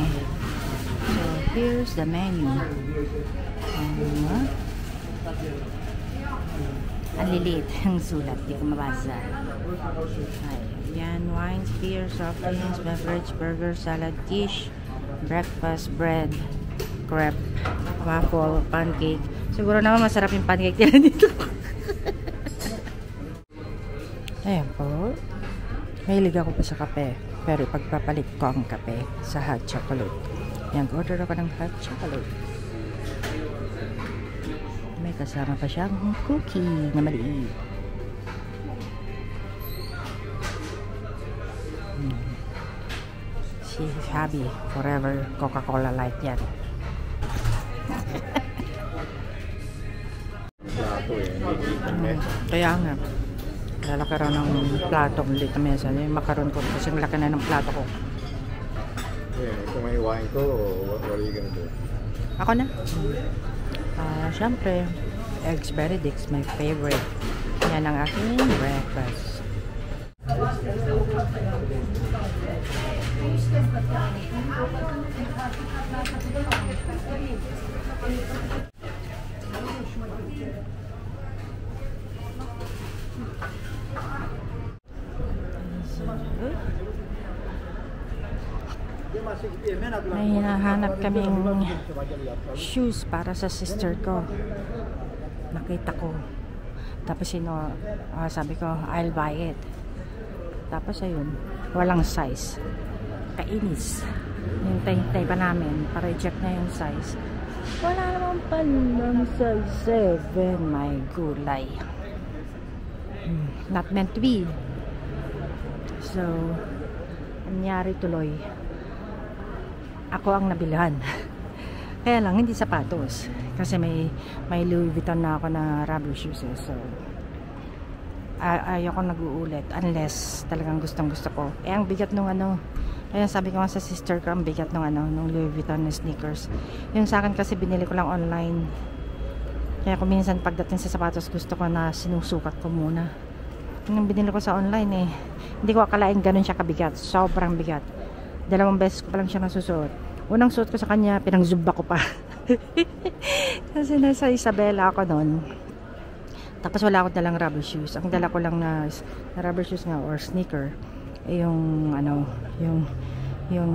kami. So, here's the menu. Ang lilit ang sulat, di ko mabasa. Ayan, wines, beer, soft drinks, beverage, burger, salad, quiche, breakfast, bread, crepe, waffle, pancake. Siguro naman masarap yung pancake nila dito. Ayan po. Mahilig ako pa sa kape. Pero ipagpapalit ko ang kape sa hot chocolate. Ayan, order ako ng hot chocolate. May kasama pa siyang cookie na maliit. Si Habi, forever Coca-Cola light yan. Kaya nga, lalaki raw ng plato ulit na mesa. Yung makaroon ko kasi laki na ng plato ko. Kung may wine ko, what are you gonna do? Ako na. Siyempre, eggs benedicts, my favorite. Yan ang aking breakfast. May hinahanap kaming shoes para sa sister ko. Nakita ko. Tapos sabi ko, I'll buy it. Tapos ayun, walang size. Kainis. Hintay-hintay pa namin para i-check na yung size. Wala naman palang size 7. My gulay. Not meant to be. So, nangyari tuloy. Ako ang nabilhan. Kaya lang, hindi sapatos. Kasi may Louis Vuitton na ako na rubber shoes. So, ayoko nag-uulit unless talagang gustong gusto ko. Ang bigat nung kaya sabi ko nga sa sister ko, ang bigat nung Louis Vuitton na sneakers. Yung sa akin kasi binili ko lang online. Kaya kung minsan pagdating sa sapatos, gusto ko na sinusukat ko muna. Yung binili ko sa online hindi ko akalain ganun siya kabigat. Sobrang bigat. 2 beses ko pa lang siya nasusuot. Unang suot ko sa kanya, pinang-zumba ko pa. Kasi nasa Isabela ako noon. Tapos wala akong dalang rubber shoes. Ang dala ko lang na rubber shoes nga or sneaker yung yung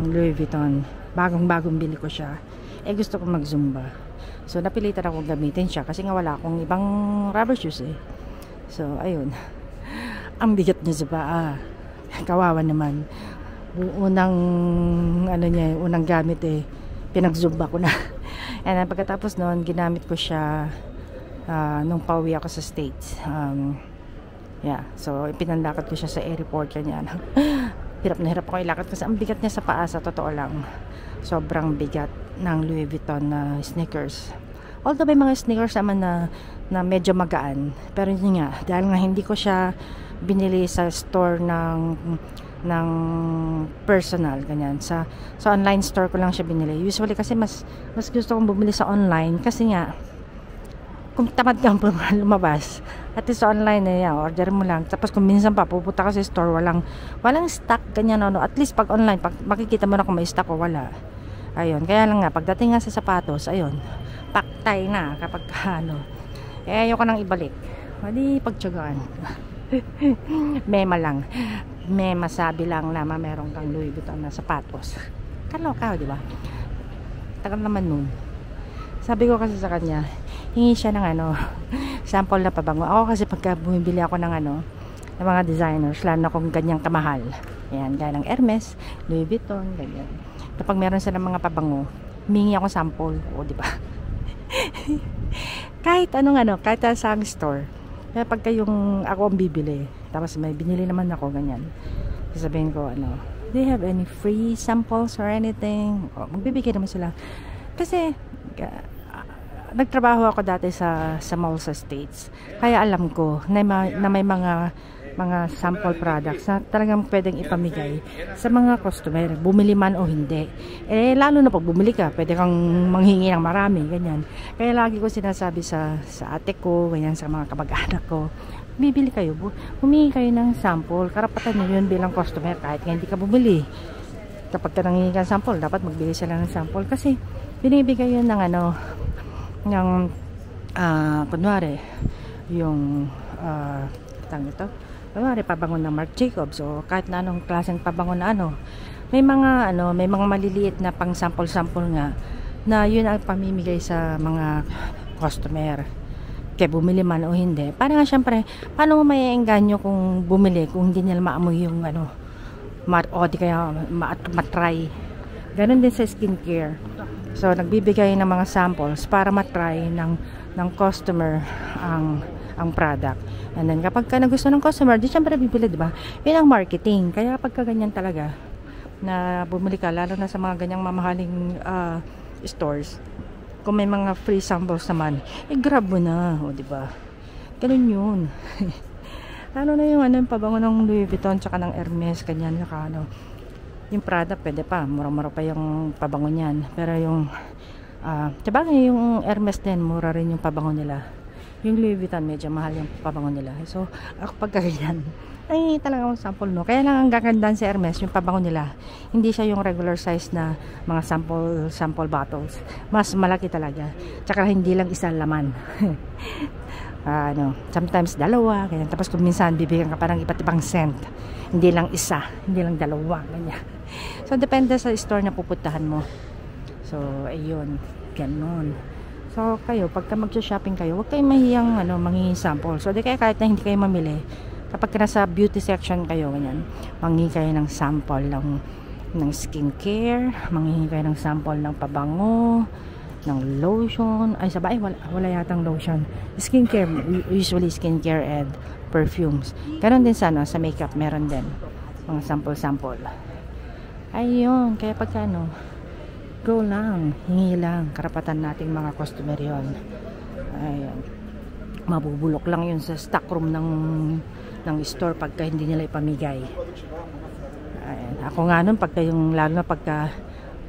Louis Vuitton. Bagong bili ko siya. Gusto ko mag-zumba. So napilitan akong gamitin siya kasi nga wala akong ibang rubber shoes So ayun. Ang bigat niya sa paa. Kawawa naman. Unang unang gamit pinag-zumba ko na. And pagkatapos noon, ginamit ko siya nung pauwi ako sa States. So pinanlakad ko siya sa airport kanya. Hirap na hirap ako ilakad kasi ang bigat niya sa paa, sa totoo lang. Sobrang bigat ng Louis Vuitton na sneakers. Although may mga sneakers naman na medyo magaan, pero yun nga, dahil nga hindi ko siya binili sa store ng personal, ganyan. Sa online store ko lang siya binili. Usually kasi mas gusto kong bumili sa online kasi nga kung tamad kang lumabas at sa online order mo lang. Tapos kung minsan pa pupunta ka sa store, walang stock, ganyan at least pag online, pag makikita mo na kung may stock o wala. Ayun, kaya lang nga pagdating nga sa sapatos, ayun, paktay na kapag ayoko nang ibalik. Hindi pagtiyagaan. Mema lang. Masabi lang na meron kang Louis Vuitton na sapatos. Kaloka, di ba? Tagal naman nun. Sabi ko kasi sa kanya, hingi siya ng sample na pabango. Ako kasi pagka bumibili ako ng ng mga designers, lalo na kung ganyang kamahal. Ayan, gaya ng Hermes, Louis Vuitton, ganyan. Kapag meron sila mga pabango, humingi ako sample. O, di ba? Kahit kahit sa store. Kaya pagka yung ako ang bibili, tapos may binili naman ako, ganyan. Sasabihin ko, do you have any free samples or anything? O, magbibigay naman sila. Kasi, nagtrabaho ako dati sa mall sa States. Kaya alam ko na may mga sample products na talagang pwedeng ipamigay sa mga customer, bumili man o hindi. Lalo na pag bumili ka, pwede kang manghingi ng marami, ganyan. Kaya lagi ko sinasabi sa ate ko, ganyan, sa mga kamag-anak ko, bibili kayo, humingi kayo ng sample. Karapatan nyo yun bilang customer kahit nga hindi ka bumili. kapag ka nangingi ka ng sample, dapat magbigay sila ng sample kasi binibigay yun ng ano, ng kunwari yung kunwari pabango ng Marc Jacobs o kahit na anong klaseng pabango na ano, may mga maliliit na pang sample nga na yun ang pamimigay sa mga customer, kaya bumili man o hindi. Para nga syempre, paano mo maiengganyo kung bumili kung hindi nila maamoy yung ano, o di kaya matry. Ganon din sa skincare. So nagbibigay ng mga samples para matry ng customer ang product. And then kapag ka nagusto ng customer, di syempre bibili, di ba? Yun ang marketing. Kaya pagka ganyan talaga na bumili ka, lalo na sa mga ganyang mamahaling stores, kung may mga free samples naman, grab mo na, o di ba? Ganun yun. Lalo na yung yung pabango ng Louis Vuitton tsaka ng Hermes, kanyan, saka yung Prada, pwede pa, mura-mura pa yung pabango niyan. Pero yung sabagay yung Hermes din, mura rin yung pabango nila. Yung Louis Vuitton, medyo mahal yung pabango nila. So, ako pagkaganyan, ay talagang sample, no? Kaya lang ang gagandaan sa Hermes, yung pabango nila, hindi siya yung regular size na mga sample bottles. Mas malaki talaga. Tsaka hindi lang isa laman. Sometimes dalawa, ganyan. Tapos kung minsan bibigyan ka parang iba't ibang scent. Hindi lang isa, hindi lang dalawa, ganyan. So, depende sa store na pupuntahan mo. So, ayun, ganon. So, kayo, pagka mag-shopping kayo, huwag kayong mahiyang manghingi sample. So, di kaya kahit na hindi kayo mamili, kapag nasa beauty section kayo, ganyan, manghingi kayo ng sample ng skincare, manghingi kayo ng sample ng pabango, ng lotion, ay sabay, wala yatang lotion. Skincare, usually skincare and perfumes. Ganon din sa makeup, meron din mga sample. Ayun, kaya pagka go lang, hingi lang, karapatan nating mga customer yon. Ayun, mabubulok lang yun sa stock room ng store pagka hindi nila ipamigay. Ayun, ako nga nun lalo na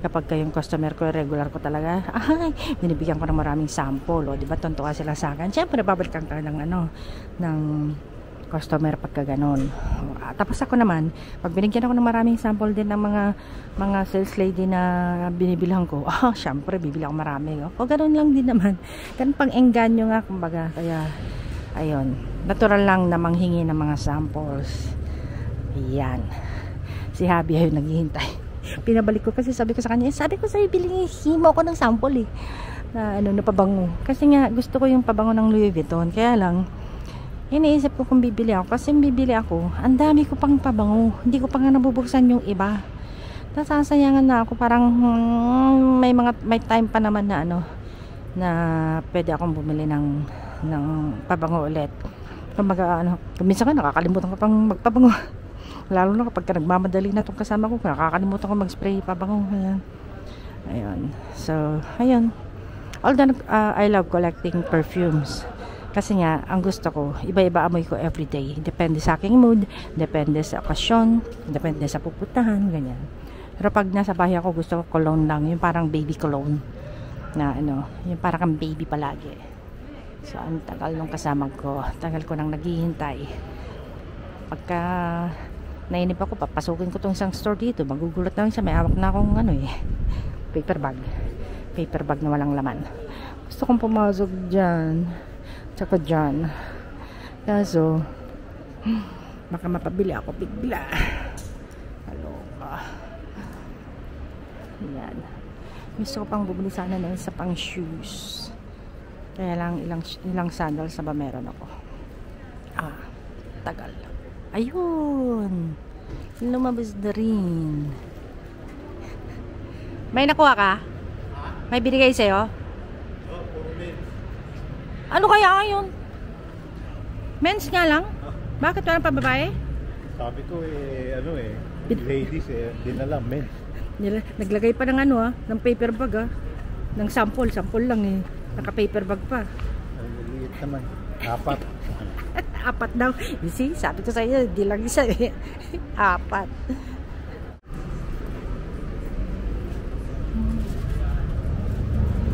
kapag yung customer ko, regular ko talaga, binibigyan ko ng maraming sample, o diba, tuntua sila sa akin. Siyempre babalikan ka ng customer pagka ganon. Tapos ako naman, pag binigyan ako ng maraming sample din ng mga sales lady na binibilhan ko, siyempre bibili ako marami. O ganon lang din naman, ganun pang engganyo nga kumbaga. Kaya ayun, natural lang na manghingi ng mga samples. Yan, si Habi ayun naghihintay. Pinabalik ko kasi sabi ko sa kanya, sabi ko sa'yo, himo ko ng sample na pabango. Kasi nga gusto ko yung pabango ng Louis Vuitton. Kaya lang iniisip ko kung bibili ako, kasi bibili ako, ang dami ko pang pabango, hindi ko pa nga nabubuksan yung iba. Nasasayangan na ako, parang may time pa naman na na pwede akong bumili ng pabango ulit. Kumbaga minsan ka nakakalimutan ko pang magpabango. Lalo na kapag nagmamadali na itong kasama ko, nakakalimutan ko mag-spray pabango. Ayun. So, ayun. Although I love collecting perfumes. Kasi nga, ang gusto ko, iba-iba amoy ko everyday. Depende sa aking mood, depende sa okasyon, depende sa pupuntahan, ganyan. Pero pag nasa bahay ako, gusto ko cologne lang. Yung parang baby cologne. Na yung parang kang baby palagi. So, ang tagal nung kasama ko. Tagal ko nang naghihintay. Pagka nainip ako, papasukin ko tong isang store dito. Magugulat na siya. May hawak na akong paper bag. Paper bag na walang laman. Gusto kong pumasok dyan. Tsaka dyan. Kaso, baka mapabili ako bigla. Kaloka. Yan. Gusto ko pang bumili sana na sa pang shoes. Kaya lang ilang sandals na ba meron ako. Tagal. Ayun. Lumabas na rin. May nakuha ka? May binigay sa'yo? Ano kaya yun? Men's nga lang? Bakit walang pababae? Sabi ko ladies di na lang, men. Naglagay pa ng ng paper bag ng sample lang naka paper bag pa. Maliit naman. 4. 4 daw. You see, sabi ko sa iyo, di lang isa 4.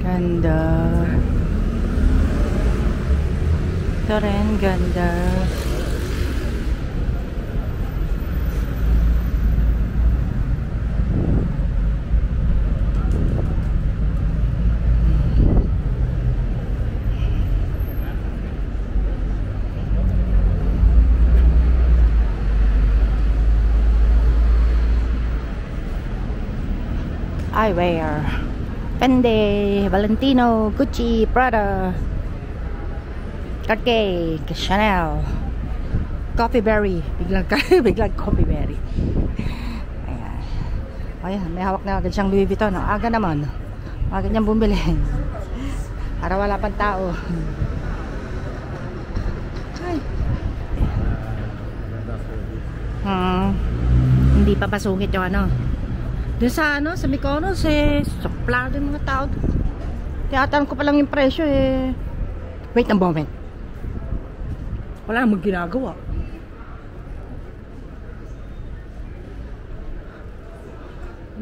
Ganda. Ito rin, ganda. Eyewear. Fendi, Valentino, Gucci, Prada, Cartier, Chanel, Coffee Berry. Biglang Coffee Berry. Ayan. Ayan, may hawak na agad siyang Louis Vuitton. Aga naman. Agad niyang bumili. Para wala pang tao. Ay. Hindi pa pasungit yung ano. Doon sa ano, sa Mykonos suplado yung mga tao. Tinatanong ko pa lang yung presyo Wait a moment. Wala namang ginagawa.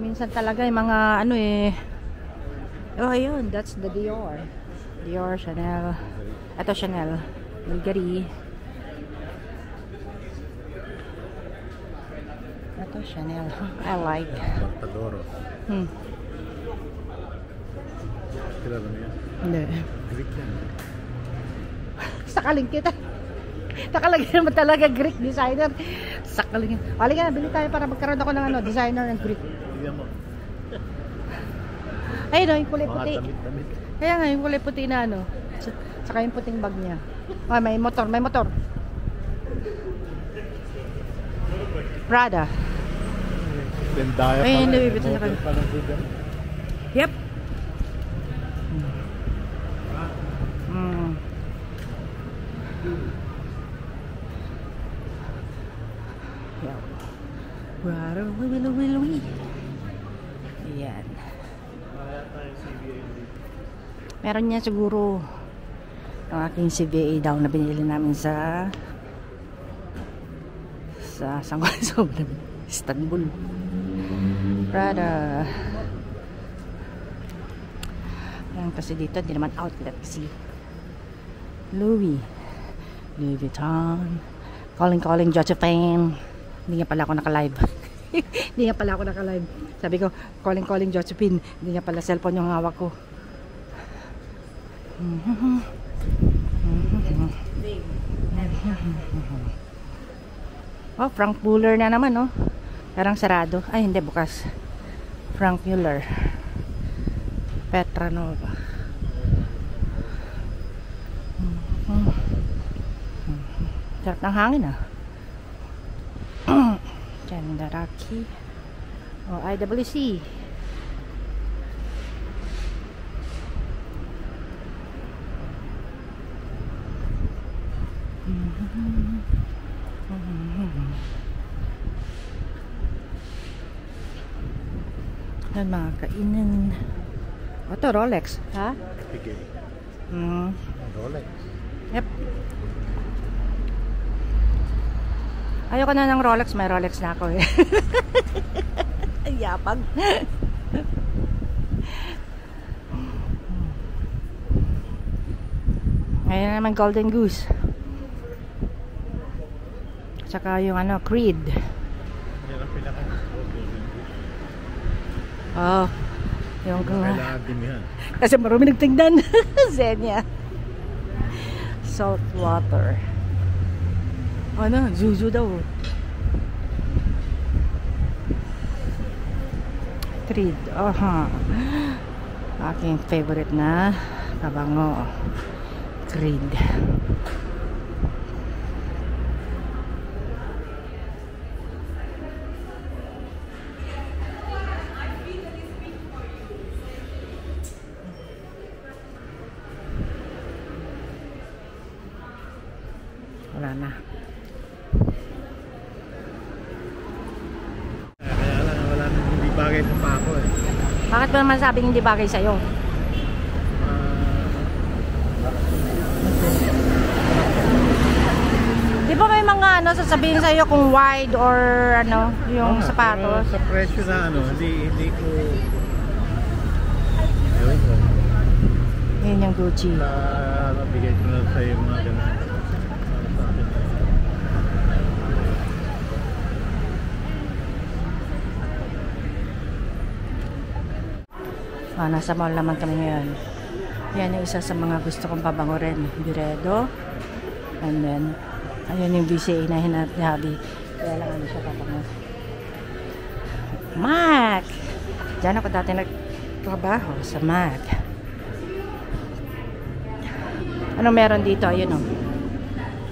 Minsan talaga yung mga ano oh ayun, that's the Dior. Dior, Chanel. Ito Chanel. Bulgari. Ito Chanel. I like. Bartadoro. Kilala mo yan? Hindi. Greek yan. Sakaling kita. Nakalagay naman talaga Greek designer. Sakaling. Halika na, bili tayo para magkaroon ako ng ano, designer ng Greek. Tignan mo. Ayun yung kulay puti. Mga damit-damit. Kaya nga yung kulay puti na ano. Saka yung puting bag niya. Oh, may motor, may motor. Prada. Tendaya Ay, pala. Louis Vuitton na kayo. Yep. Yep. Prada, Louis. Ayan. Meron niya siguro ang aking CVA daw na binili namin sa Istanbul. Prada. Ayan, kasi dito hindi naman outlet kasi Louis Vuitton. Calling Josephine. Hindi nga pala ako naka-live. Hindi nga pala ako naka-live. Sabi ko, calling Josephine. Hindi nga pala cellphone yung hawak ko. Oh, Frank Muller na naman, no? Parang sarado. Ay, hindi, bukas. Frank Muller. Petra Nova. Sarap ng hangin, ah. Chandaraki. Oh, IWC. Yan mga kainan. O to, Rolex. Ha? Pigay. Rolex. Yep. Ayoko na ng Rolex. May Rolex na ako Yapag. Ngayon naman Golden Goose. Tsaka yung ano, Creed. Yan ang pinaka. Oh, yung kailangan din yan. kasi marami nagtingnan. Zenya. Salt water. Ano, Zuzu daw. Creed. Aking favorite na kabango. Creed. Wala na. Kaya lang wala nang hindi bagay sa pako Bakit ba naman sabing hindi bagay sa'yo? Di ba may mga ano sasabihin sa'yo kung wide or ano yung sapatos? Sa presyo na ano, hindi ko Yun yung Gucci. nabigay ko na sa'yo yung mga ganun. Nasa mall naman kami ngayon. Yan yung isa sa mga gusto kong pabango rin. Biredo. And then, ayun yung BCA na hinat ni Habi. Kaya lang ano siya pabango. MAC! Diyan ako dati nagtrabaho sa MAG. Ano meron dito? Ayun o.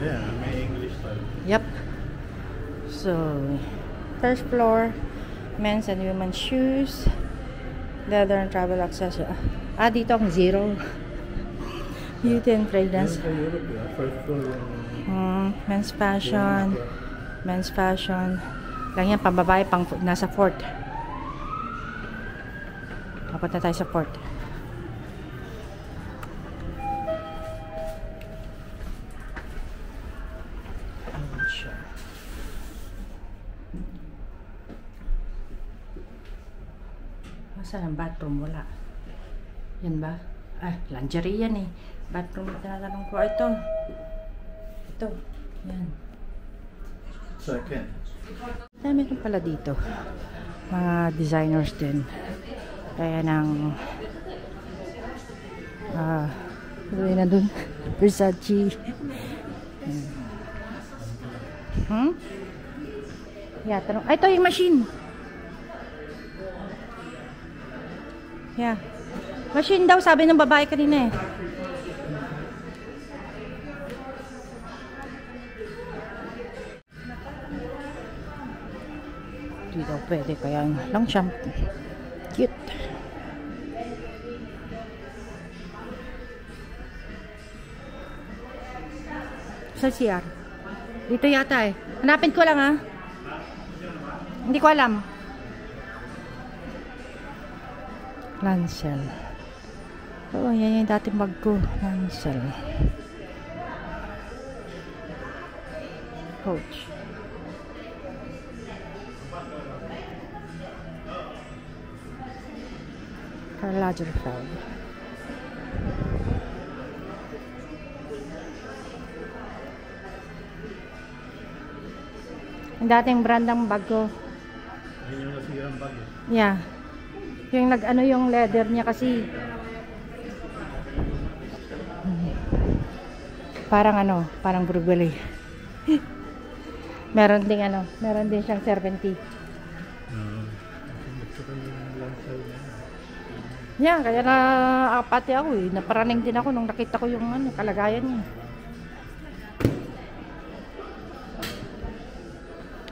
Yeah, may English style. Yep. So, first floor, men's and women's shoes, leather and travel accessories. Dito ang Zero. Beauty and fragrance. First floor yung Men's fashion. Men's fashion. Lang yan, pambabae, pang nasa Fort. Papunta tayo sa Fort. Ayan siya. Saan ang bathroom? Wala. Yan ba? Lingerie yan eh. Bathroom na tinatanong ko. Ito. Ito. Yan. second. Meron pala dito. Mga designers din. Kaya ng gawin na dun. Versace. Yeah, tanong. Ito yung machine. Yeah. Machine daw, sabi ng babae kanina eh. Hindi daw pwede, kaya lang siya. Cute. Sa CR. Dito yata eh. Hanapin ko lang ha. Hindi ko alam. Lancel. Oo, yan yung dating bag ko. Lancel. Coach. Karl Lagerfeld. Yung dating brand ng bag ko. Yun yung nasirang bag eh. Yeah. Yung nag-ano yung leather niya kasi. Parang ano, parang Burberry. Meron din siyang serpentine. Yeah, kaya na pati ako eh. Naparaning din ako nung nakita ko yung kalagayan niya.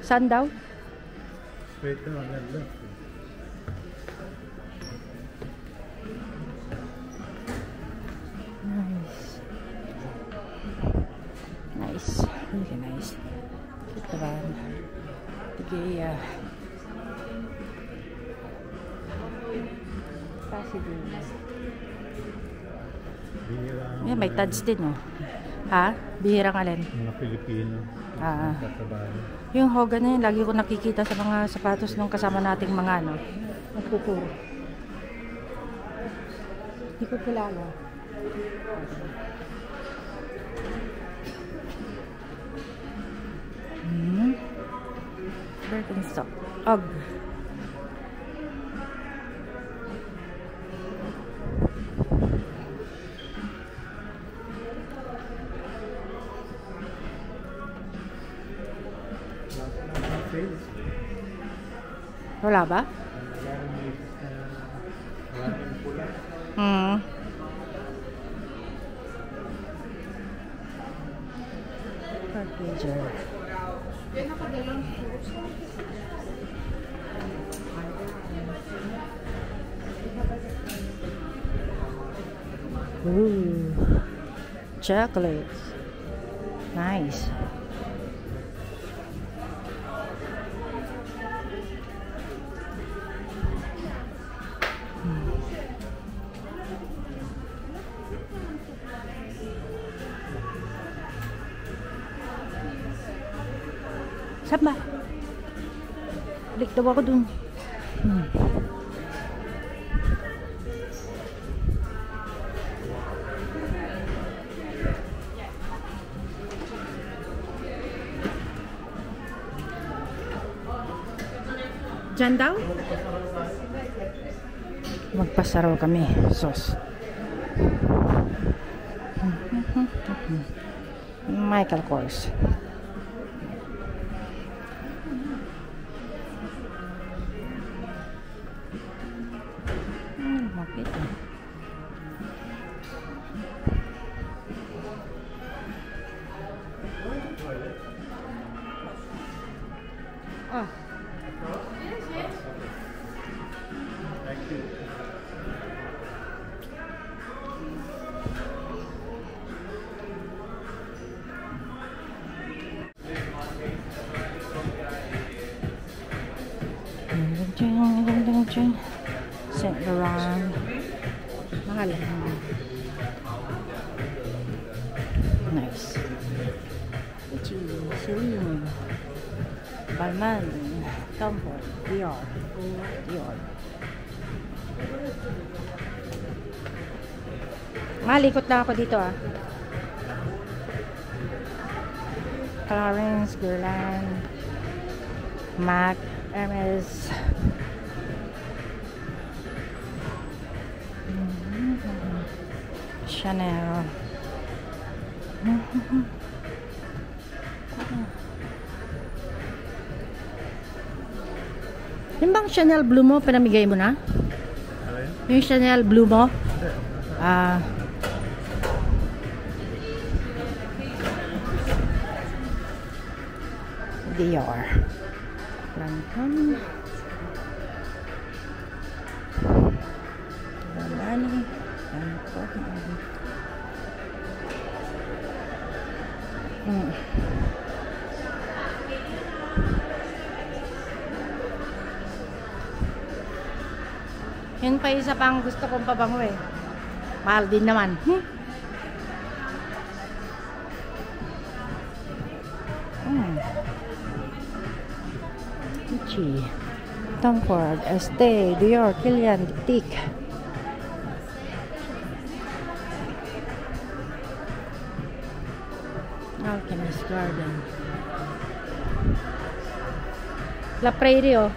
Saan daw? Straight down and left. Nice. Really nice. Ito ba? Tigay, kasi din. Yeah, may tads din, oh. Ha? Bihirang alin? Mga Pilipino. Yung Hogan na yun, lagi ko nakikita sa mga sapatos nung kasama nating mga nagtuturo. Hindi ko kilala. Birkenstock. UGG. Wala ba? Parkager. Ooh. Chocolates. Nice. Saan ba? Balik daw ako dun. Diyan daw? Magpasaraw kami. Sos. Michael Kors. Ito. Ah. Thank you. Saint Laurent. Mahal. Nice. Gucci, Celine, Balmain, Tom Ford, Dior. Dior. Malikot lang ako dito ah. Clarins, Guerlain, MAC, Hermes. Chanel. Yung bang Chanel blue mo, pinamigay mo na? Yung Chanel blue mo? Ah. Dior. Lantan. Armani. Yun pa isa pang gusto kong pabango eh. Mahal din naman. Gucci, Tom Ford, Estee, Dior, Kilian, Diptyque. Alchemist Garden. La Prairie oh.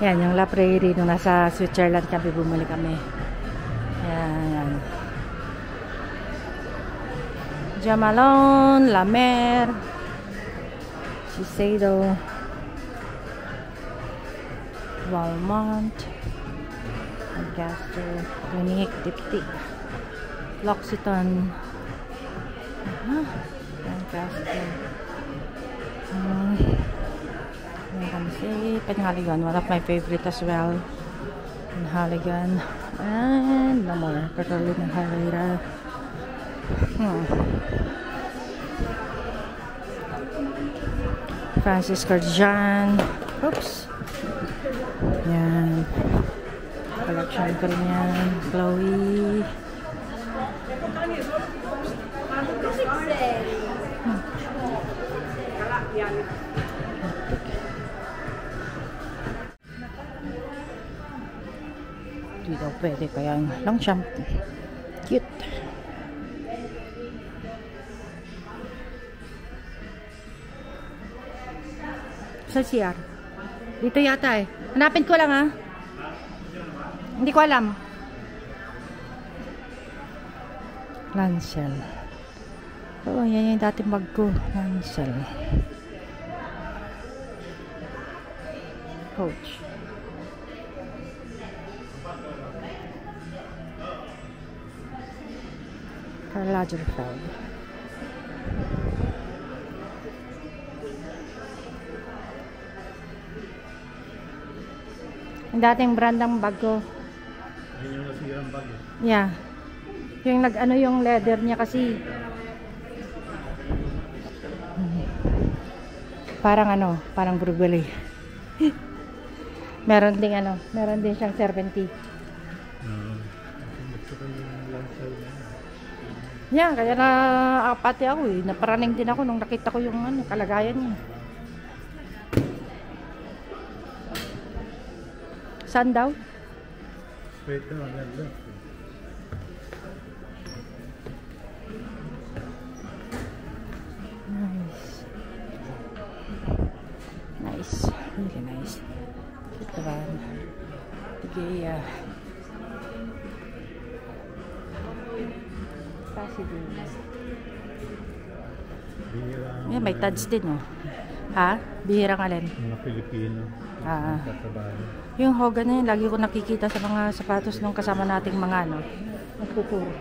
Yan, yung La Prairie nung nasa Switzerland kami, bumalik kami. Yan. Jamalon, La Mer, Shiseido, Walmart, Lancaster, Unique, Diptyque, L'Occitane, Lancaster, Penhaligon, one of my favorite as well. Penhaligon, and no more. Carolina Herrera. Francis Kurkdjian. Oops. Yan. Collection ko rin yan. Chloe. Hindi daw pwede kaya long jump. Cute. Sa CR. Dito yata eh. Hanapin ko lang ha. Hindi ko alam. Lancel. Oo, yan yung dating bag ko. Lancel. Coach. Karl Lagerfeld. Yung dating brand ng bag ko. Yan yung nasirang bag eh. Yeah. Yung nag-ano yung leather niya kasi. Parang ano, parang Burberry. Meron din siyang serpentine. Yeah, kaya na pati ako eh. Naparaning din ako nung nakita ko yung ano, kalagayan niya. Saan daw? Wait na, ganda. Nice. Nice. Really nice. Ito ba? Tigaya. Yeah, may tads din oh. Ha? Bihirang alin? Mga Pilipino. Ah, Tatrabaho. yung Hogan na yun, lagi ko nakikita sa mga sapatos nung kasama nating mga ano, nagtuturo.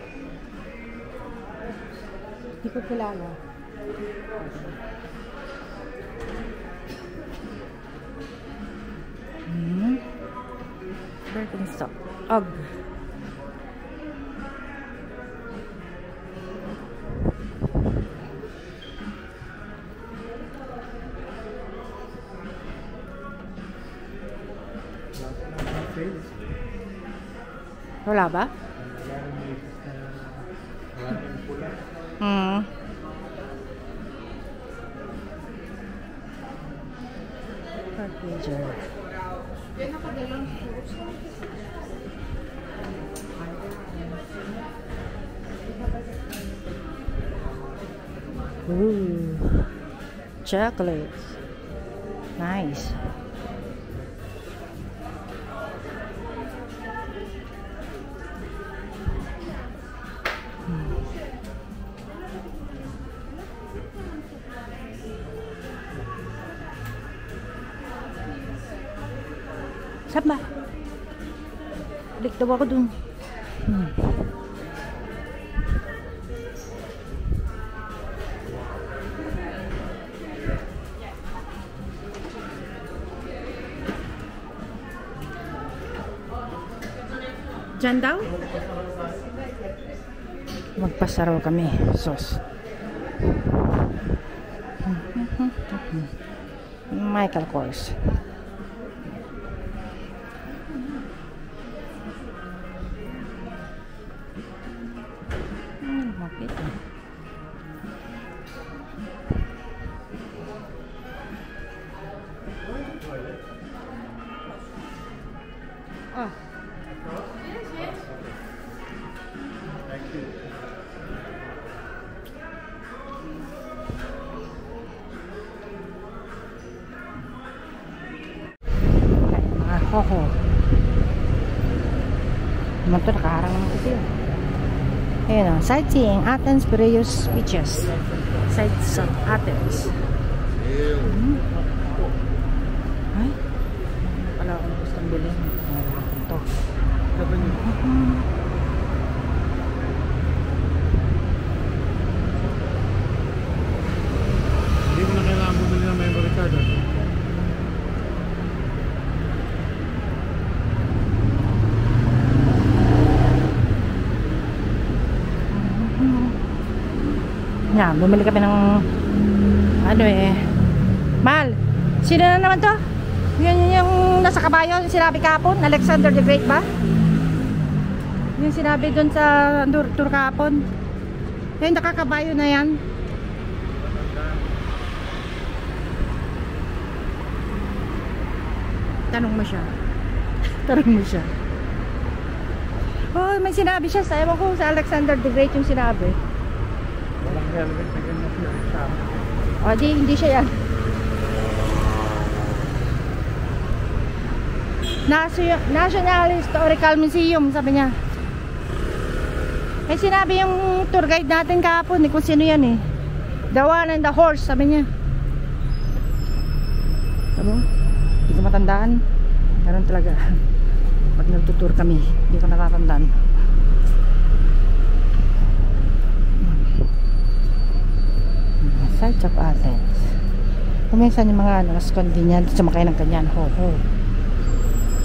Hindi ko kilala. Birkenstock. Og. Wala ba? Hmm. Packaging. Ooh. Chocolates. Nice. Saan ba? Balik daw ako dun. Diyan daw? Magpasaraw kami. Sos. Michael Kors. Makita. Ah. Mga hoho. Naman ito, nakaharang naman kasi yun. Ayun o, sightseeing, Athens, Piraeus Beaches. Sights of Athens. Ay, pala akong gustong bilhin. Ito. Hindi mo na kailangan bumili ng memory card. Yan, bumili kami ng ano Mal, sino na naman to? Yun yung nasa kabayo, yung sinabi kahapon, Alexander the Great ba? Yung sinabi dun sa tour kahapon. Yung nakakabayo na yan. Tanong mo siya. Tanong mo siya. Oh, may sinabi siya sa, ewan ko, sa Alexander the Great yung sinabi. Walang relevant na ganyan siya sa amin. O, hindi siya yan. National Historical Museum, sabi niya. Eh, sinabi yung tour guide natin kahapon, kung sino yan eh. The One and the Horse, sabi niya. Sabi mo? Hindi ko matandaan. Ganun talaga. Pag nagtutour kami, hindi ko natatandaan. Sights of Athens. Kuminsan yung mga mas convenient, sumakay ng kanyan, ho.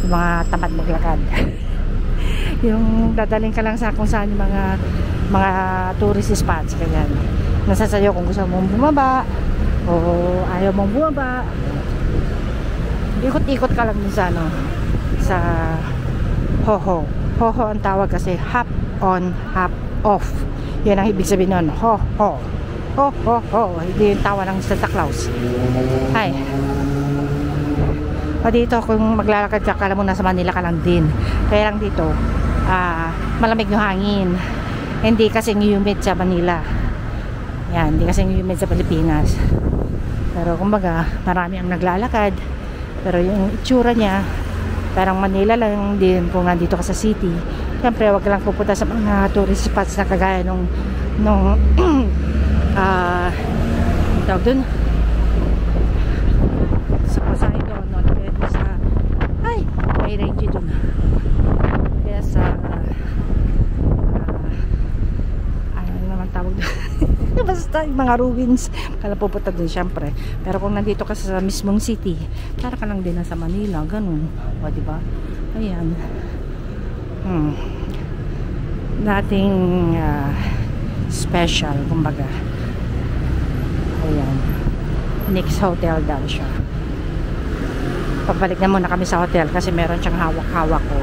Yung mga tamad maglakad. Yung dadaling ka lang sa kung saan yung mga tourist spots, kanyan. Nasa sayo kung gusto mong bumaba o ayaw mong bumaba. Ikot-ikot ka lang dun sa sa ho. Ho ang tawag kasi hop on, hop off. Yan ang ibig sabihin nun, ho. Hindi yung tawa ng Santa Claus. Hi. O dito kung maglalakad ka, kala mo nasa Manila ka lang din. Kaya lang dito malamig yung hangin. Hindi kasing humid sa Manila. Yan, hindi kasing humid sa Pilipinas. Pero kumbaga marami ang naglalakad. Pero yung itsura niya parang Manila lang din kung nandito ka sa city. Siyempre wag lang pupunta sa mga tourist spots na kagaya nung tawag dun sa Poseidon, no? Sa may range dun. Kaya sa ano naman tawag doon. Basta yung mga ruins kala pupunta dun syempre, pero kung nandito ka sa mismong city, para ka lang din sa Manila, ganun, o diba? Ayan, dating special kumbaga. Ayan, Nick's Hotel daw siya. Pabalik na muna kami sa hotel kasi meron siyang hawak-hawak ko.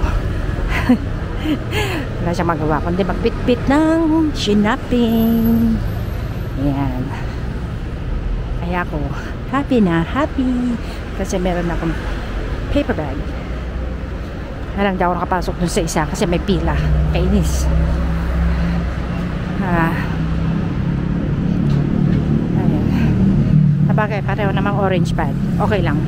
Wala siyang magawa kundi magbitbit ng shopping. Ayan. Kaya ako happy na happy kasi meron akong paper bag. Halang daw ako nakapasok dun sa isa kasi may pila. Kainis. Ayan. Sabagay, pareho namang orange pad. Okay lang.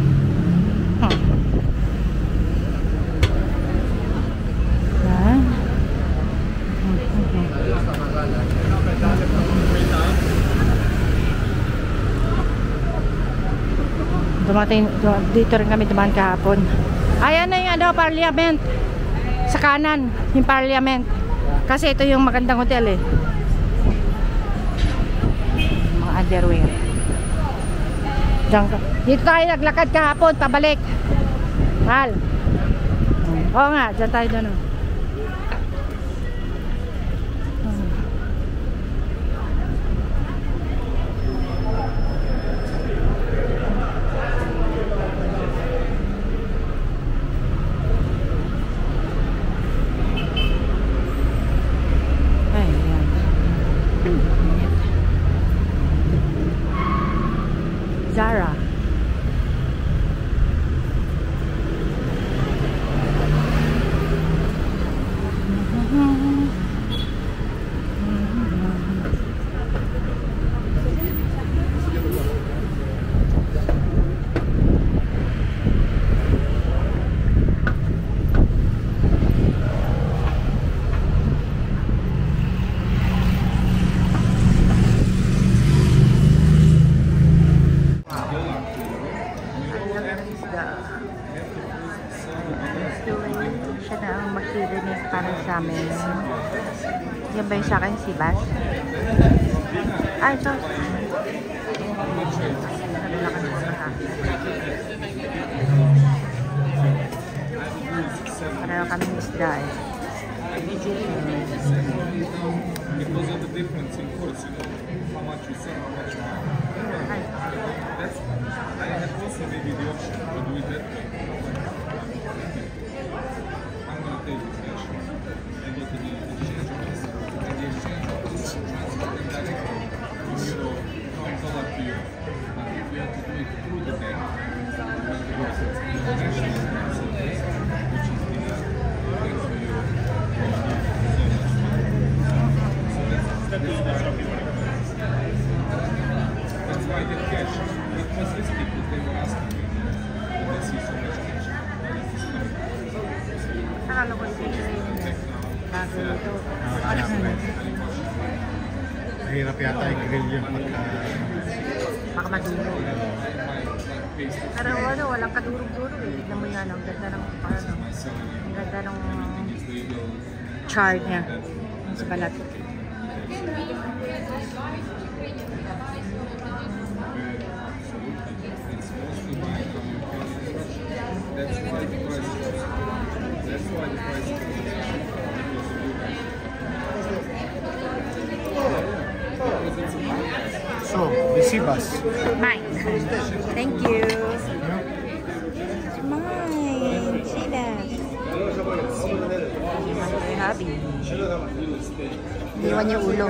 Dito rin kami dumaan kahapon. Ayan na yung ano, Parliament. Sa kanan, yung Parliament. Kasi ito yung magandang hotel eh. Mga underwear. Dito tayo naglakad kahapon, pabalik. Mahal. Oo nga, dyan tayo doon. Zara. Siya na ang magtirinig para sa amin. Yan ba yung sa akin si Bas? Ay, ito. Nalalakan ko sa akin. Pareho kami isda eh. Because of the difference in course, you know, how much you sell, how much you have. That's, I had also maybe the option to do it that way. I'm going to take this cash and go to the exchange office. And the exchange office transfer them directly from euro, from dollar to euro. But if you have to do it through the bank, you have to go to the international currency office, which is dinar, then for euro. That's why the cash, it was risky because they were asking me, when they see so much cash, what is this coming from? Akala ko si bago ito. Mahirap yata i-grill yung pagka... Baka madurog. Pero ano, walang kadurog-durog eh. Tignan mo yan, ang ganda ng ano, ang ganda ng chart niya sa balat. So, Visibas. Mine. Thank you. Mine. Chivas. My hobby. Iwan yung ulo.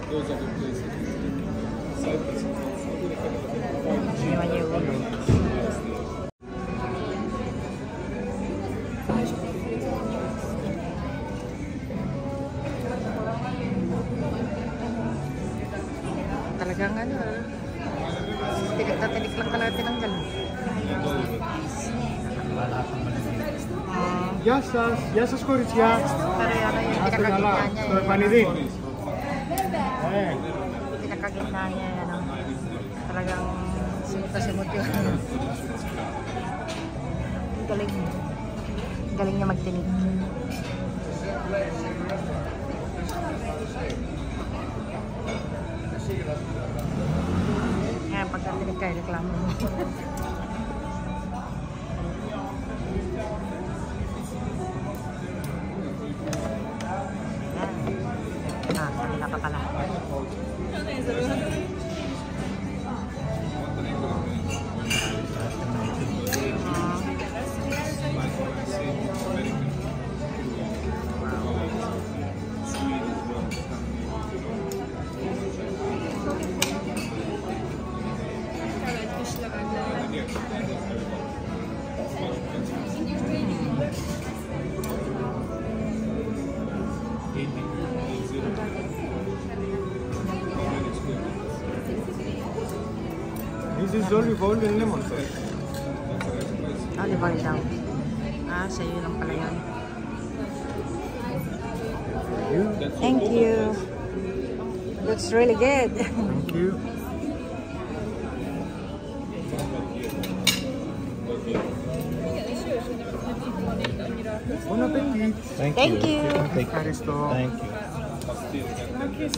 Those are the places. Cyprus is also Iwan yung ulo. Talagang ano, tinik na tinik lang talaga tinanggal. Γεια σας, γεια σας κοριτσιά. Pero yun, yung Άστε καλά, pinakagitna στο niya. επανειδή. Yung pinakagitna niya, ano, talagang simut yun. Galing. Galing niya magtinig. Kaya pagkatinig kayo, reklamo mo. Kanila pa pala. This is olive oil and lemon sauce. Olive oil daw. Sa'yo lang pala yun. Thank you. Looks really good. Thank you. Bon appetit. Thank you. Ευχαριστώ. Thank you.